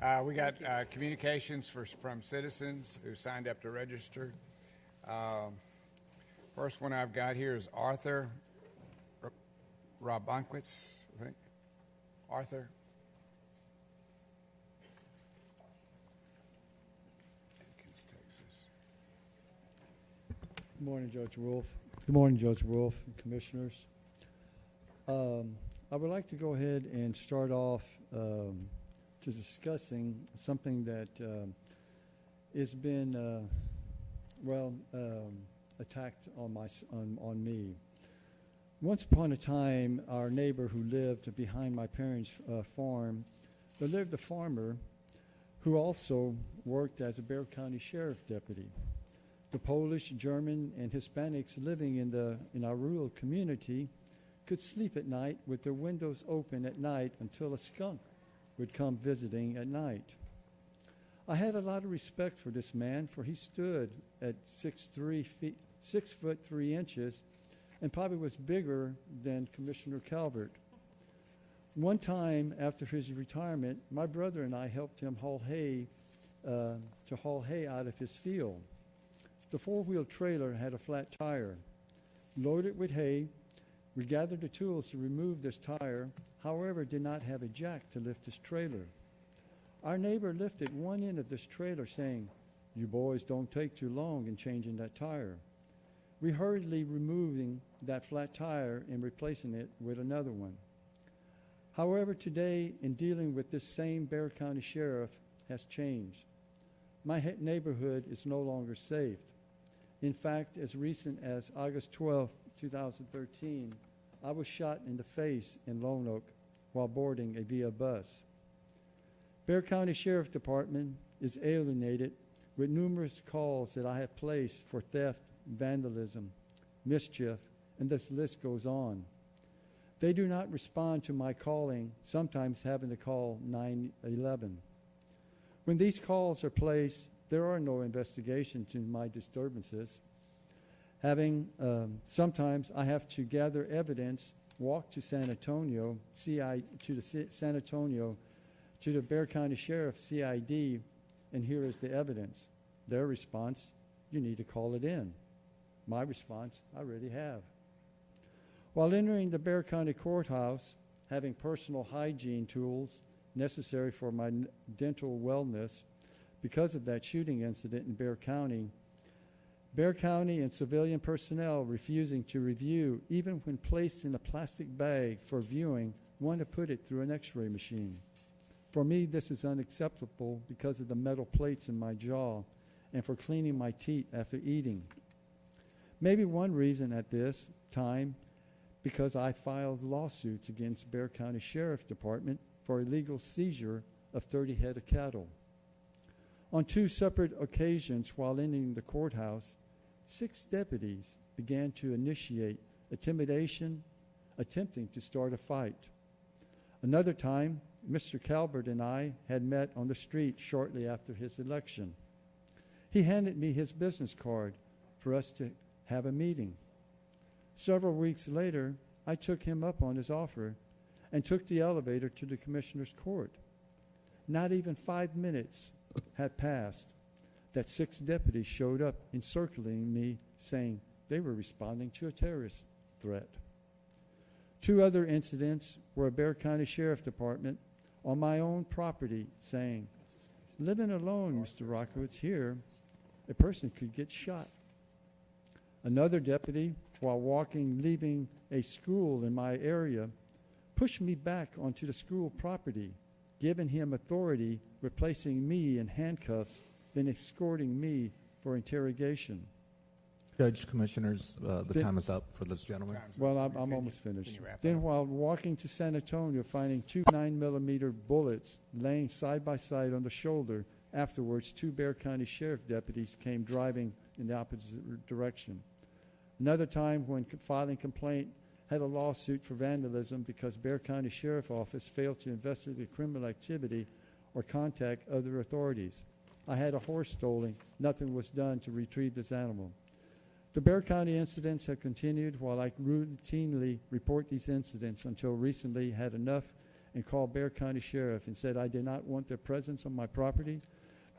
We got communications from citizens who signed up to register. First one I've got here is Arthur Robankwitz, I think. Arthur. Good morning, Judge Wolf. Good morning, Judge Wolf and Commissioners. I would like to go ahead and start off to discussing something that has been, attacked on me. Once upon a time, our neighbor who lived behind my parents' farm, there lived a farmer who also worked as a Bexar County Sheriff Deputy. The Polish, German, and Hispanics living in our rural community could sleep at night with their windows open at night until a skunk would come visiting at night. I had a lot of respect for this man, for he stood at 6 foot 3 inches, and probably was bigger than Commissioner Calvert. One time after his retirement, my brother and I helped him haul hay out of his field. The four-wheel trailer had a flat tire. Loaded with hay, we gathered the tools to remove this tire, however, did not have a jack to lift this trailer. Our neighbor lifted one end of this trailer saying, "You boys don't take too long in changing that tire." We hurriedly removing that flat tire and replacing it with another one. However, today, in dealing with this same Bexar County Sheriff has changed. My neighborhood is no longer safe. In fact, as recent as August 12, 2013, I was shot in the face in Lone Oak while boarding a VIA bus. Bexar County Sheriff Department is alienated with numerous calls that I have placed for theft, vandalism, mischief, and this list goes on. They do not respond to my calling, sometimes having to call 911. When these calls are placed, there are no investigations into my disturbances. Sometimes I have to gather evidence, walk to San Antonio, to the Bexar County Sheriff CID, and here is the evidence. Their response, you need to call it in. My response, I already have. While entering the Bexar County Courthouse, having personal hygiene tools necessary for my dental wellness, because of that shooting incident in Bexar County and civilian personnel refusing to review, even when placed in a plastic bag for viewing, want to put it through an x-ray machine. For me, this is unacceptable because of the metal plates in my jaw and for cleaning my teeth after eating. Maybe one reason at this time, because I filed lawsuits against Bexar County Sheriff Department for illegal seizure of 30 head of cattle. On 2 separate occasions while entering the courthouse, 6 deputies began to initiate intimidation, attempting to start a fight. Another time, Mr. Calvert and I had met on the street shortly after his election. He handed me his business card for us to have a meeting. Several weeks later, I took him up on his offer and took the elevator to the Commissioner's Court. Not even 5 minutes had passed that 6 deputies showed up encircling me, saying they were responding to a terrorist threat. 2 other incidents were a Bexar County Sheriff Department on my own property saying, "Living alone, Mr. Rockowitz, here, a person could get shot." Another deputy, while leaving a school in my area, pushed me back onto the school property, giving him authority, replacing me in handcuffs, then escorting me for interrogation. Judge, Commissioners, the time is up for this gentleman. Well, I'm almost finished. Then while walking to San Antonio, finding 2 9mm bullets laying side by side on the shoulder, afterwards 2 Bexar County Sheriff deputies came driving in the opposite direction. Another time when filing complaint, had a lawsuit for vandalism because Bexar County Sheriff Office failed to investigate criminal activity or contact other authorities. I had a horse stolen. Nothing was done to retrieve this animal. The Bexar County incidents have continued while I routinely report these incidents until recently had enough and called Bexar County Sheriff and said I did not want their presence on my property.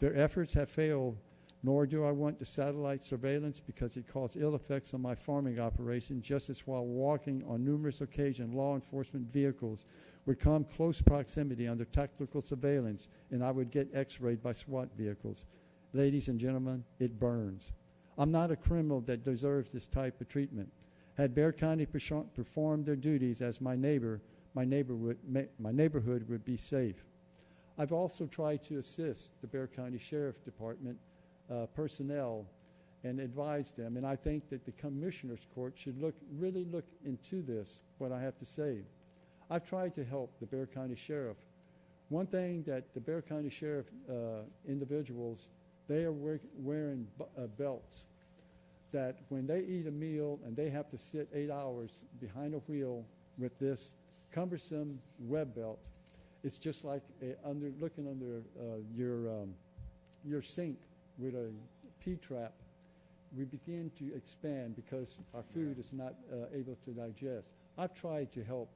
Their efforts have failed, nor do I want the satellite surveillance because it caused ill effects on my farming operation, just as while walking on numerous occasions, law enforcement vehicles would come close proximity under tactical surveillance, and I would get x-rayed by SWAT vehicles. Ladies and gentlemen, it burns. I'm not a criminal that deserves this type of treatment. Had Bexar County performed their duties as my neighbor, my neighborhood would be safe. I've also tried to assist the Bexar County Sheriff Department personnel and advise them, and I think that the Commissioner's Court should really look into this, what I have to say. I've tried to help the Bexar County Sheriff. One thing that the Bexar County Sheriff individuals, they are wearing belts that when they eat a meal and they have to sit 8 hours behind a wheel with this cumbersome web belt, it's just like looking under your sink with a P-trap. We begin to expand because our food is not able to digest. I've tried to help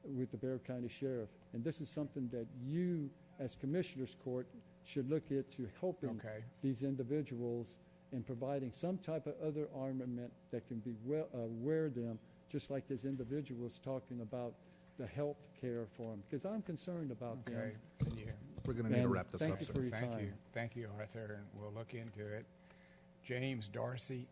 with the Bexar County Sheriff, and this is something that you, as Commissioner's Court, should look at to helping these individuals in providing some type of other armament that can be wear them, just like this individual was talking about the health care for them, because I'm concerned about them. We're going to need to wrap this up, thank you sir. for your time. Thank you, Arthur, and we'll look into it. James Darcy.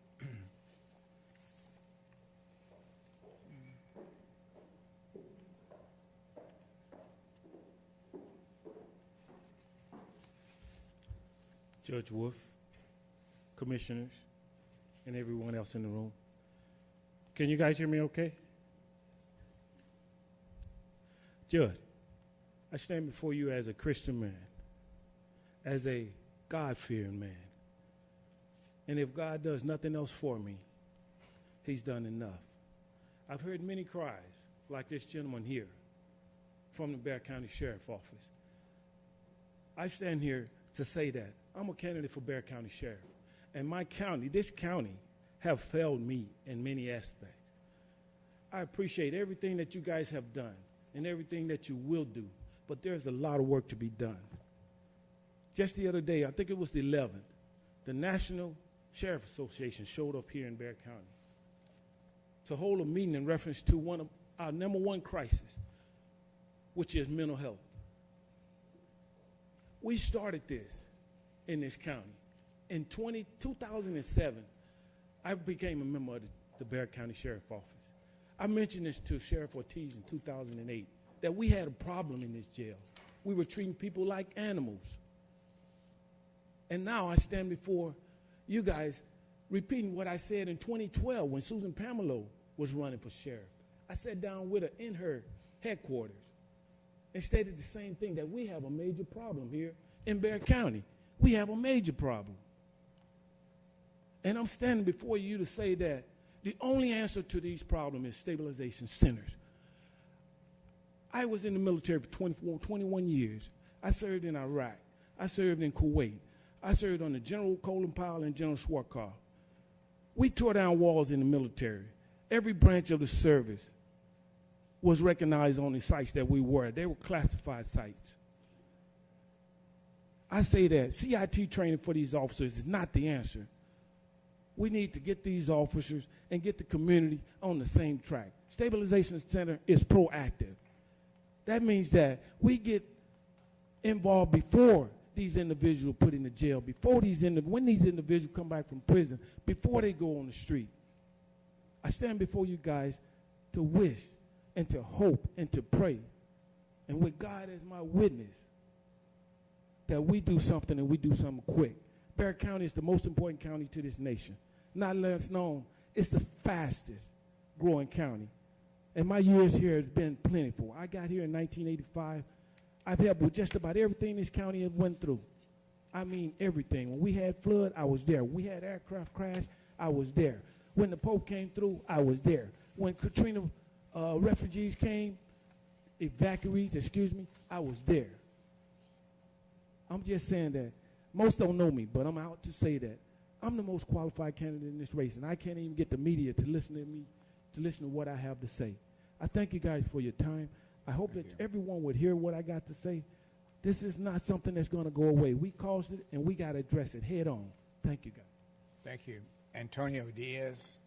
Judge Wolf, commissioners, and everyone else in the room. Can you guys hear me okay? Judge, I stand before you as a Christian man, as a God-fearing man. And if God does nothing else for me, he's done enough. I've heard many cries, like this gentleman here, from the Bexar County Sheriff's Office. I stand here to say that I'm a candidate for Bexar County Sheriff, and my county, this county, have failed me in many aspects. I appreciate everything that you guys have done and everything that you will do, but there's a lot of work to be done. Just the other day, I think it was the 11th, the National Sheriff Association showed up here in Bexar County to hold a meeting in reference to one of our number one crisis, which is mental health. We started this in this county. In 2007, I became a member of the Bexar County Sheriff's Office. I mentioned this to Sheriff Ortiz in 2008, that we had a problem in this jail. We were treating people like animals. And now I stand before you guys repeating what I said in 2012 when Susan Pamelo was running for sheriff. I sat down with her in her headquarters and stated the same thing, that we have a major problem here in Bexar County. We have a major problem. And I'm standing before you to say that the only answer to these problems is stabilization centers. I was in the military for 21 years. I served in Iraq. I served in Kuwait. I served under General Colin Powell and General Schwarzkopf. We tore down walls in the military. Every branch of the service was recognized on the sites that we were. They were classified sites. I say that CIT training for these officers is not the answer. We need to get these officers and get the community on the same track. Stabilization Center is proactive. That means that we get involved before these individuals put in the jail, when these individuals come back from prison, before they go on the street. I stand before you guys to wish and to hope and to pray, and with God as my witness, that we do something and we do something quick. Bexar County is the most important county to this nation. Not less known, it's the fastest growing county. And my years here have been plentiful. I got here in 1985. I've helped with just about everything this county has went through. I mean everything. When we had flood, I was there. When we had aircraft crash, I was there. When the Pope came through, I was there. When Katrina refugees came, evacuees, I was there. I'm just saying that most don't know me, but I'm out to say that I'm the most qualified candidate in this race, and I can't even get the media to listen to me, to listen to what I have to say. I thank you guys for your time. I hope Thank that you. everyone would hear what I got to say. This is not something that's going to go away. We caused it, and we got to address it head on. Thank you, guys. Thank you. Antonio Diaz.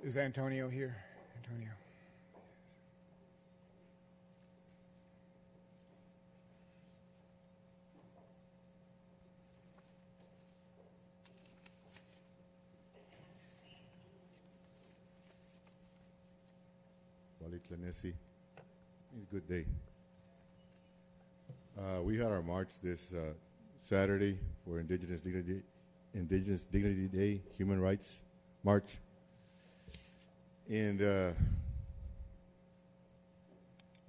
Is Antonio here? Antonio. Wally Clanesi. It's a good day. We had our march this Saturday for Indigenous Dignity Day, Human Rights March. And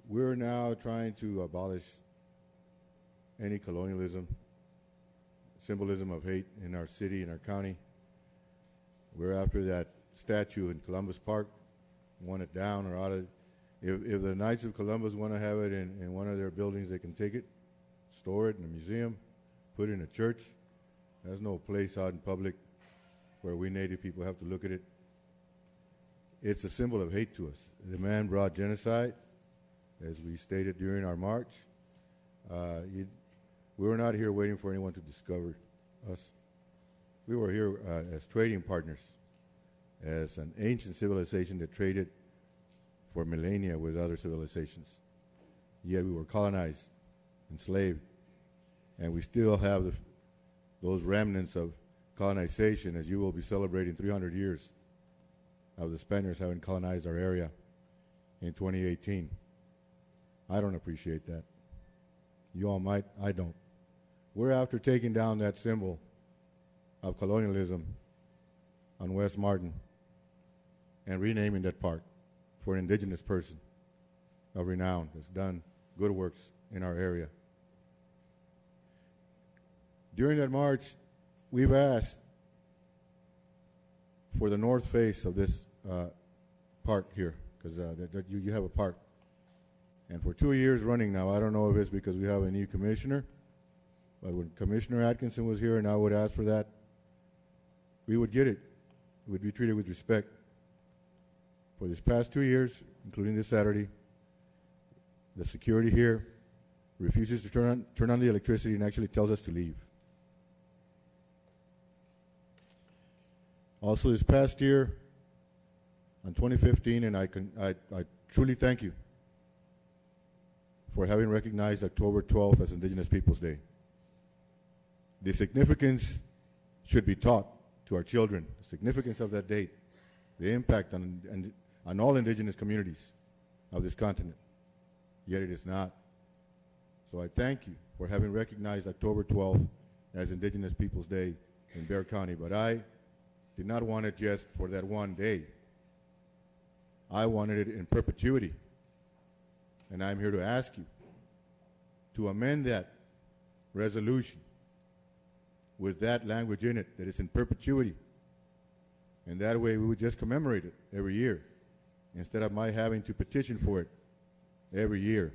we're now trying to abolish any colonialism, symbolism of hate in our city, in our county. We're after that statue in Columbus Park, want it down or out of. If the Knights of Columbus want to have it in one of their buildings, they can take it, store it in a museum, put it in a church. There's no place out in public where we Native people have to look at it. It's a symbol of hate to us. The man brought genocide, as we stated during our march. We were not here waiting for anyone to discover us. We were here as trading partners, as an ancient civilization that traded for millennia with other civilizations. Yet we were colonized, enslaved, and we still have those remnants of colonization, as you will be celebrating 300 years of the Spaniards having colonized our area in 2018. I don't appreciate that. You all might, I don't. We're after taking down that symbol of colonialism on West Martin and renaming that park for an indigenous person of renown that's done good works in our area. During that march, we've asked for the north face of this park here, because you have a park. And for 2 years running now, I don't know if it's because we have a new commissioner, but when Commissioner Atkinson was here and I would ask for that, we would get it. We would be treated with respect. For this past 2 years, including this Saturday, the security here refuses to turn on the electricity and actually tells us to leave. Also, this past year, on 2015, and I truly thank you for having recognized October 12th as Indigenous Peoples Day. The significance should be taught to our children, the significance of that date, the impact on all indigenous communities of this continent. Yet it is not. So I thank you for having recognized October 12th as Indigenous Peoples Day in Bexar County, but I did not want it just for that one day. I wanted it in perpetuity. And I'm here to ask you to amend that resolution with that language in it, that it's in perpetuity. And that way we would just commemorate it every year instead of my having to petition for it every year.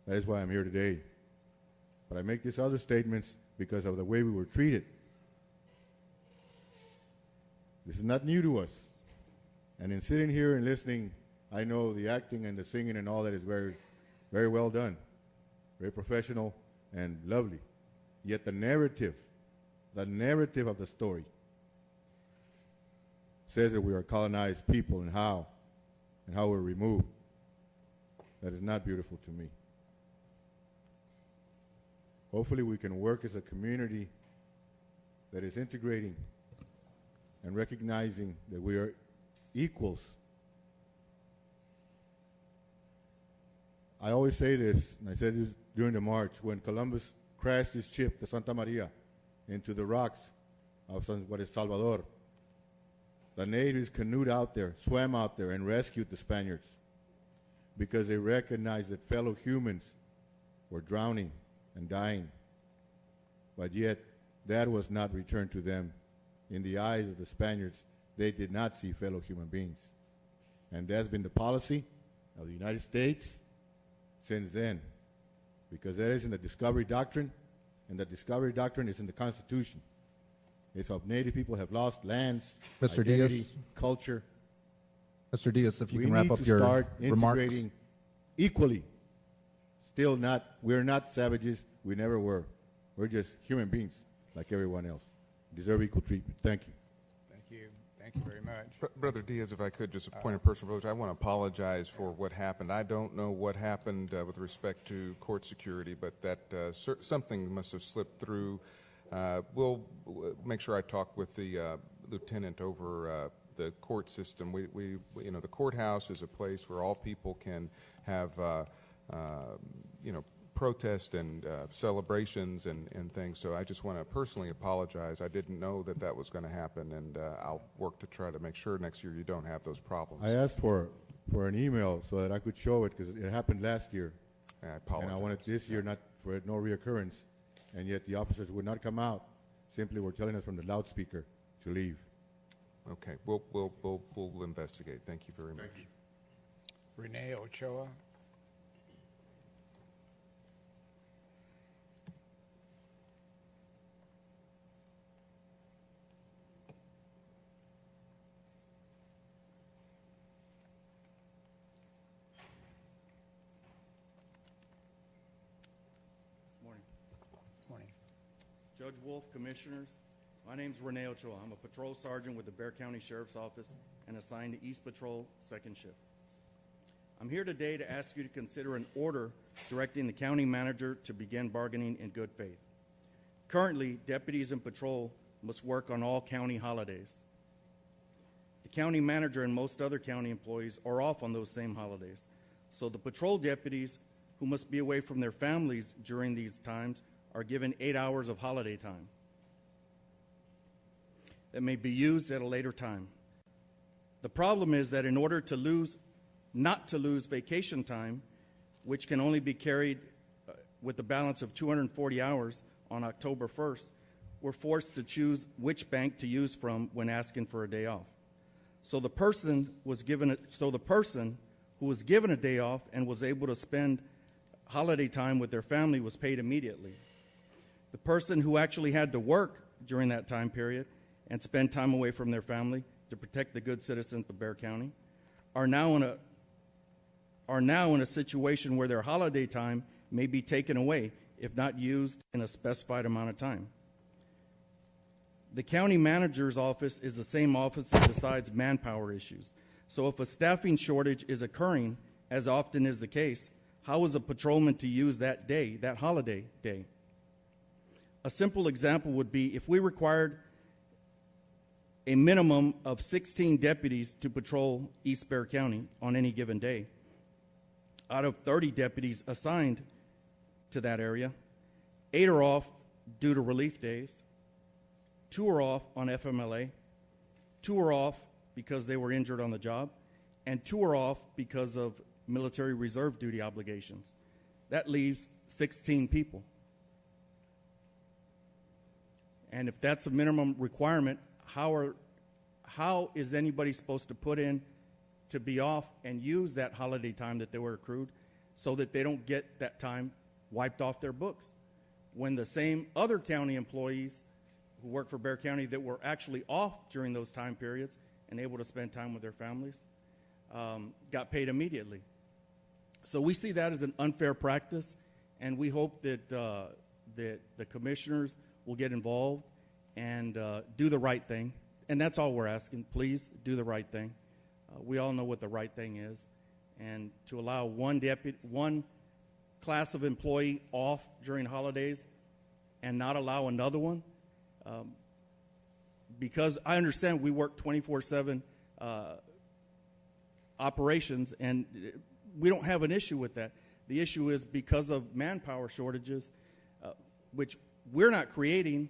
That is why I'm here today. But I make these other statements because of the way we were treated. This is not new to us. And in sitting here and listening, I know the acting and the singing and all that is very, very well done, very professional and lovely. Yet the narrative of the story says that we are colonized people and how we're removed. That is not beautiful to me. Hopefully we can work as a community that is integrating and recognizing that we are equals. I always say this, and I said this during the march, when Columbus crashed his ship, the Santa Maria, into the rocks of what is Salvador, the natives canoed out there, swam out there, and rescued the Spaniards because they recognized that fellow humans were drowning and dying. But yet, that was not returned to them. In the eyes of the Spaniards, they did not see fellow human beings. And that's been the policy of the United States since then, because that is in the Discovery Doctrine, and the Discovery Doctrine is in the Constitution. It's of Native people have lost lands, Mr. identity, Diaz. culture. Mr. Diaz, if you We can wrap need up to your start remarks. integrating equally. Still not, we're not savages. We never were. We're just human beings like everyone else. Deserve equal treatment. Thank you. Thank you. Thank you very much. Brother Diaz, if I could, just a point of personal privilege, I want to apologize for what happened. I don't know what happened with respect to court security, but that something must have slipped through. We'll make sure I talk with the lieutenant over the court system. We the courthouse is a place where all people can have, protest and celebrations and things. So I just want to personally apologize. I didn't know that was going to happen, and I'll work to try to make sure next year you don't have those problems. I asked for an email so that I could show it because it happened last year. I apologize. And I wanted this year not for no reoccurrence, and yet the officers would not come out. Simply were telling us from the loudspeaker to leave. Okay, we'll investigate. Thank you very much. Renee Ochoa. Morning. Morning. Judge Wolf, Commissioners. My name's Rene Ochoa. I'm a patrol sergeant with the Bexar County Sheriff's Office and assigned to East Patrol, second shift. I'm here today to ask you to consider an order directing the county manager to begin bargaining in good faith. Currently, deputies in patrol must work on all county holidays. The county manager and most other county employees are off on those same holidays. So the patrol deputies who must be away from their families during these times are given 8 hours of holiday time that may be used at a later time. The problem is that in order to not to lose vacation time, which can only be carried with a balance of 240 hours on October 1st, we're forced to choose which bank to use from when asking for a day off. So the person who was given a day off and was able to spend holiday time with their family was paid immediately. The person who actually had to work during that time period and spend time away from their family to protect the good citizens of Bexar County are now in a situation where their holiday time may be taken away if not used in a specified amount of time. The county manager's office is the same office that decides manpower issues. So if a staffing shortage is occurring, as often is the case, how is a patrolman to use that day, that holiday day? A simple example would be if we required a minimum of 16 deputies to patrol East Bexar County on any given day. Out of 30 deputies assigned to that area, 8 are off due to relief days, 2 are off on FMLA, 2 are off because they were injured on the job, and 2 are off because of military reserve duty obligations. That leaves 16 people. And if that's a minimum requirement, how is anybody supposed to put in to be off and use that holiday time that they were accrued so that they don't get that time wiped off their books when the same other county employees who work for Bexar County that were actually off during those time periods and able to spend time with their families got paid immediately? So we see that as an unfair practice, and we hope that that the commissioners will get involved and do the right thing. And that's all we're asking. Please do the right thing. We all know what the right thing is. And to allow one class of employee off during holidays and not allow another one, because I understand we work 24/7 operations, and we don't have an issue with that. The issue is because of manpower shortages, which we're not creating.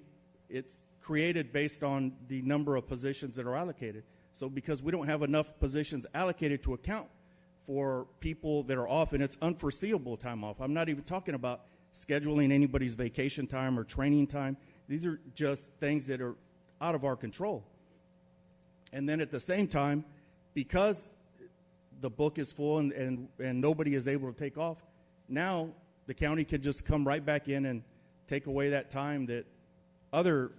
It's created based on the number of positions that are allocated. So because we don't have enough positions allocated to account for people that are off, and it's unforeseeable time off. I'm not even talking about scheduling anybody's vacation time or training time. These are just things that are out of our control. And then at the same time, because the book is full and nobody is able to take off, now the county can just come right back in and take away that time that other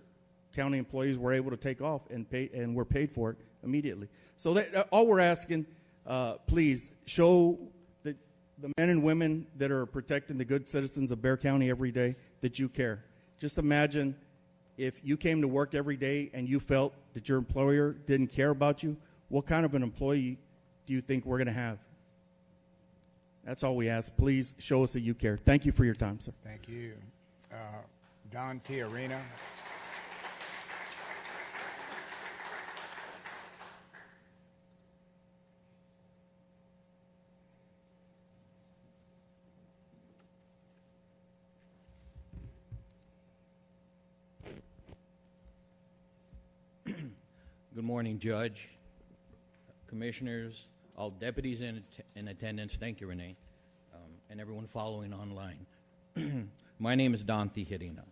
county employees were able to take off and pay, and were paid for it immediately. So that all we're asking please show the men and women that are protecting the good citizens of Bexar County every day that you care. Just imagine if you came to work every day and you felt that your employer didn't care about you, what kind of an employee do you think we're going to have? That's all we ask. Please show us that you care. Thank you for your time, sir. Thank you. Don Tiarina. Good morning, Judge, Commissioners, all deputies in attendance. Thank you, Renee, and everyone following online. My name is Don Tiarina.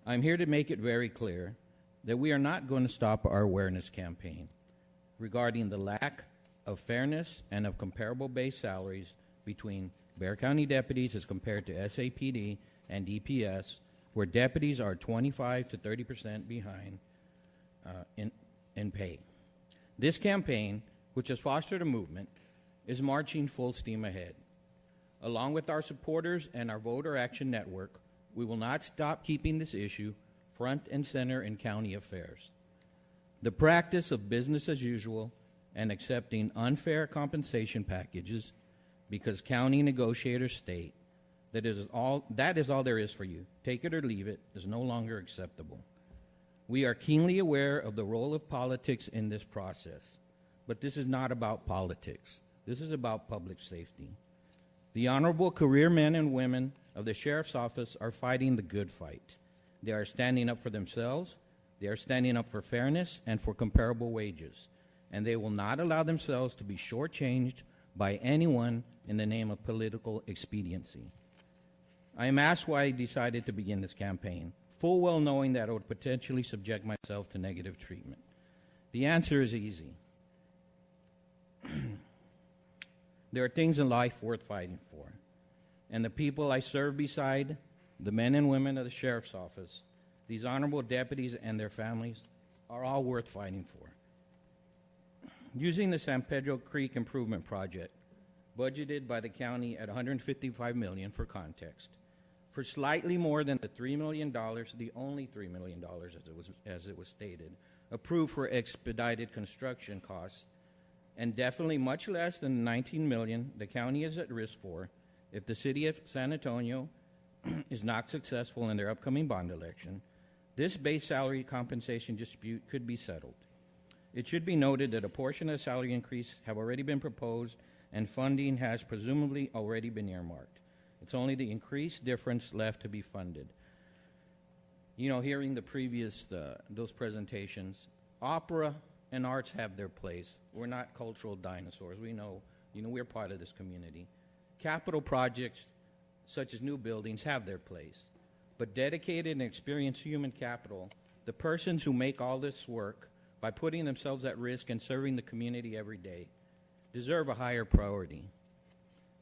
I'm here to make it very clear that we are not going to stop our awareness campaign regarding the lack of fairness and of comparable base salaries between Bexar County deputies as compared to SAPD and DPS, where deputies are 25 to 30% behind in pay. This campaign, which has fostered a movement, is marching full steam ahead. Along with our supporters and our Voter Action Network, we will not stop keeping this issue front and center in county affairs. The practice of business as usual and accepting unfair compensation packages because county negotiators state that is all there is for you, take it or leave it, is no longer acceptable. We are keenly aware of the role of politics in this process, but this is not about politics. This is about public safety. The honorable career men and women of the Sheriff's Office are fighting the good fight. They are standing up for themselves, they are standing up for fairness and for comparable wages, and they will not allow themselves to be shortchanged by anyone in the name of political expediency. I am asked why I decided to begin this campaign, full well knowing that I would potentially subject myself to negative treatment. The answer is easy. There are things in life worth fighting for, and the people I serve beside, the men and women of the Sheriff's Office, these honorable deputies and their families, are all worth fighting for. Using the San Pedro Creek Improvement Project, budgeted by the county at $155 million for context, for slightly more than the $3 million, the only $3 million as it was stated, approved for expedited construction costs, and definitely much less than the $19 million the county is at risk for if the city of San Antonio is not successful in their upcoming bond election. This base salary compensation dispute could be settled. It should be noted that a portion of the salary increase have already been proposed and funding has presumably already been earmarked. It's only the increased difference left to be funded. You know, hearing the previous, those presentations, opera and arts have their place. We're not cultural dinosaurs. We know, we're part of this community. Capital projects, such as new buildings, have their place. But dedicated and experienced human capital, the persons who make all this work by putting themselves at risk and serving the community every day, deserve a higher priority.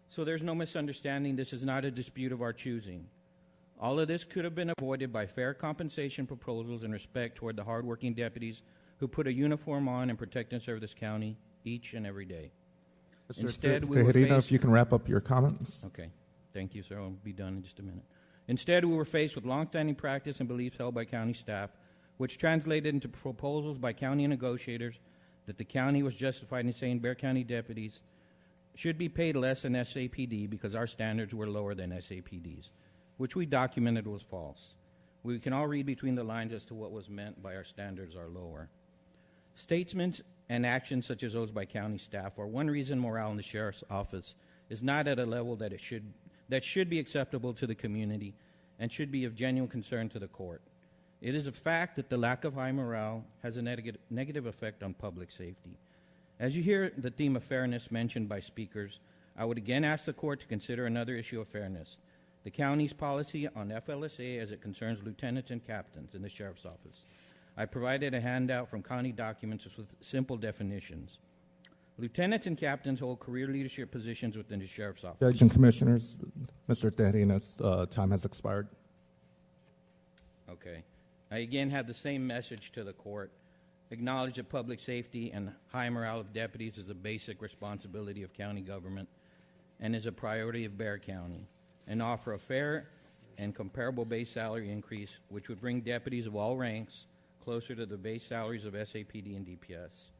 So there's no misunderstanding. This is not a dispute of our choosing. All of this could have been avoided by fair compensation proposals and respect toward the hardworking deputies who put a uniform on and protect and serve this county each and every day. Instead, we were Tejerina, faced... if you can wrap up your comments. Okay. Thank you, sir. I'll be done in just a minute. Instead, we were faced with longstanding practice and beliefs held by county staff, which translated into proposals by county negotiators that the county was justified in saying Bexar County deputies should be paid less than SAPD because our standards were lower than SAPD's, which we documented was false. We can all read between the lines as to what was meant by our standards are lower. Statements and actions such as those by county staff are one reason morale in the Sheriff's Office is not at a level that should be acceptable to the community and should be of genuine concern to the court. It is a fact that the lack of high morale has a negative effect on public safety. As you hear the theme of fairness mentioned by speakers, I would again ask the court to consider another issue of fairness, the county's policy on FLSA as it concerns lieutenants and captains in the Sheriff's Office. I provided a handout from county documents with simple definitions. Lieutenants and captains hold career leadership positions within the Sheriff's Office. Judge and Commissioners, Mr. Tejerina's time has expired. Okay. I again have the same message to the court. acknowledge that public safety and high morale of deputies is a basic responsibility of county government and is a priority of Bexar County, and offer a fair and comparable base salary increase which would bring deputies of all ranks closer to the base salaries of SAPD and DPS.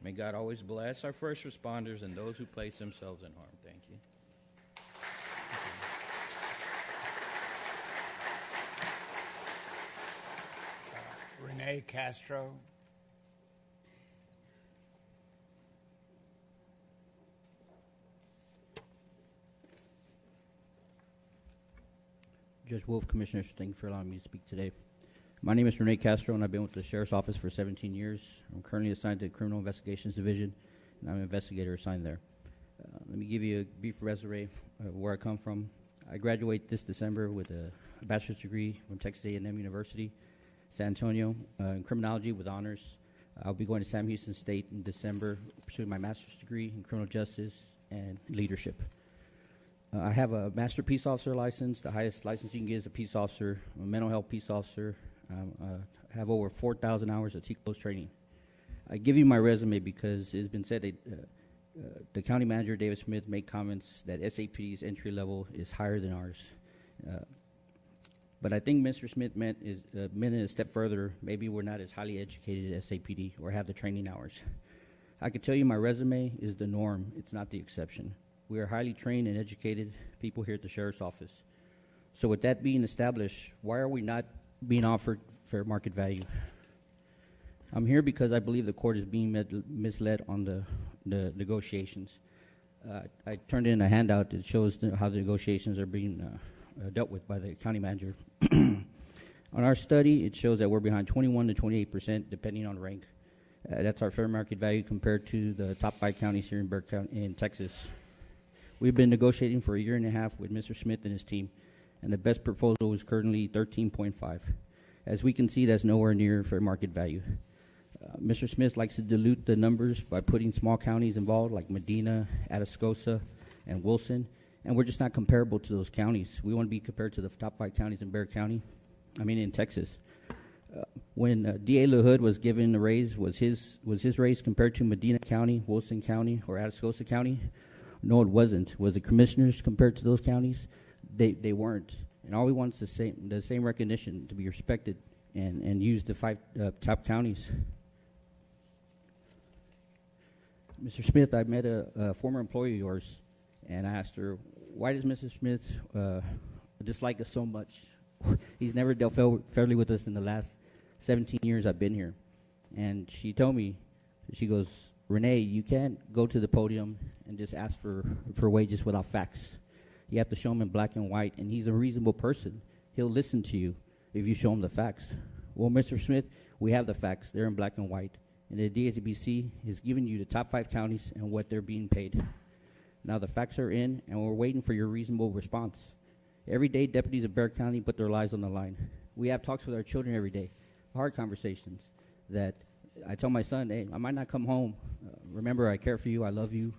May God always bless our first responders and those who place themselves in harm. Thank you. Renee Castro. Judge Wolf, Commissioners, thank you for allowing me to speak today. My name is Renee Castro, and I've been with the Sheriff's Office for 17 years. I'm currently assigned to the Criminal Investigations Division, and I'm an investigator assigned there. Let me give you a brief resume of where I come from. I graduate this December with a bachelor's degree from Texas A&M University, San Antonio, in criminology with honors. I'll be going to Sam Houston State in December, pursuing my master's degree in criminal justice and leadership. I have a Master Peace Officer license. The highest license you can get is a peace officer. I'm a mental health peace officer. I have over 4,000 hours of T-close training. I give you my resume because it's been said that the county manager, David Smith, made comments that SAPD's entry level is higher than ours. But I think Mr. Smith meant it a step further. Maybe we're not as highly educated as SAPD or have the training hours. I can tell you my resume is the norm. It's not the exception. We are highly trained and educated people here at the Sheriff's Office. So with that being established, why are we not being offered fair market value? I'm here because I believe the court is being misled on the negotiations. I turned in a handout that shows how the negotiations are being dealt with by the county manager. On our study, it shows that we're behind 21 to 28%, depending on rank. That's our fair market value compared to the top 5 counties here in Bexar County in Texas. We've been negotiating for a year and a half with Mr. Smith and his team, and the best proposal is currently 13.5. As we can see, that's nowhere near fair market value. Mr. Smith likes to dilute the numbers by putting small counties involved like Medina, Atascosa, and Wilson, and we're just not comparable to those counties. We want to be compared to the top 5 counties in Texas. When D.A. LaHood was given a raise, was his raise compared to Medina County, Wilson County, or Atascosa County? No, it wasn't. Was the commissioners compared to those counties? They weren't. And all we want is the same recognition, to be respected and use the 5 top counties. Mr. Smith, I met a former employee of yours, and I asked her, why does Mr. Smith dislike us so much? He's never dealt fairly with us in the last 17 years I've been here. And she told me, she goes, Renee, you can't go to the podium and just ask for wages without facts. You have to show him in black and white, and he's a reasonable person. He'll listen to you if you show him the facts. Well, Mr. Smith, we have the facts. They're in black and white. And the DSBC is giving you the top 5 counties and what they're being paid. Now the facts are in, and we're waiting for your reasonable response. Every day, deputies of Bexar County put their lives on the line. We have talks with our children every day, hard conversations that I tell my son, hey, I might not come home. Remember, I care for you. I love you.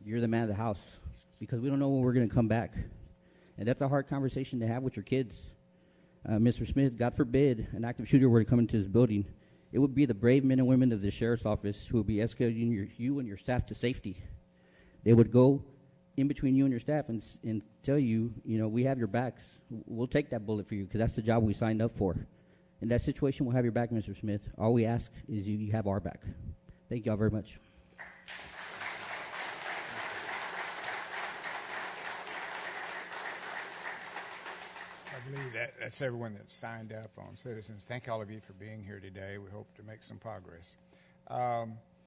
You're the man of the house, because we don't know when we're going to come back. And that's a hard conversation to have with your kids. Mr. Smith, God forbid an active shooter were to come into this building. It would be the brave men and women of the Sheriff's Office who would be escorting you and your staff to safety. They would go in between you and your staff and tell you, we have your backs. We'll take that bullet for you because that's the job we signed up for. In that situation, we'll have your back, Mr. Smith. All we ask is you have our back. Thank you all very much. I believe that's everyone that signed up on Citizens. Thank all of you for being here today. We hope to make some progress.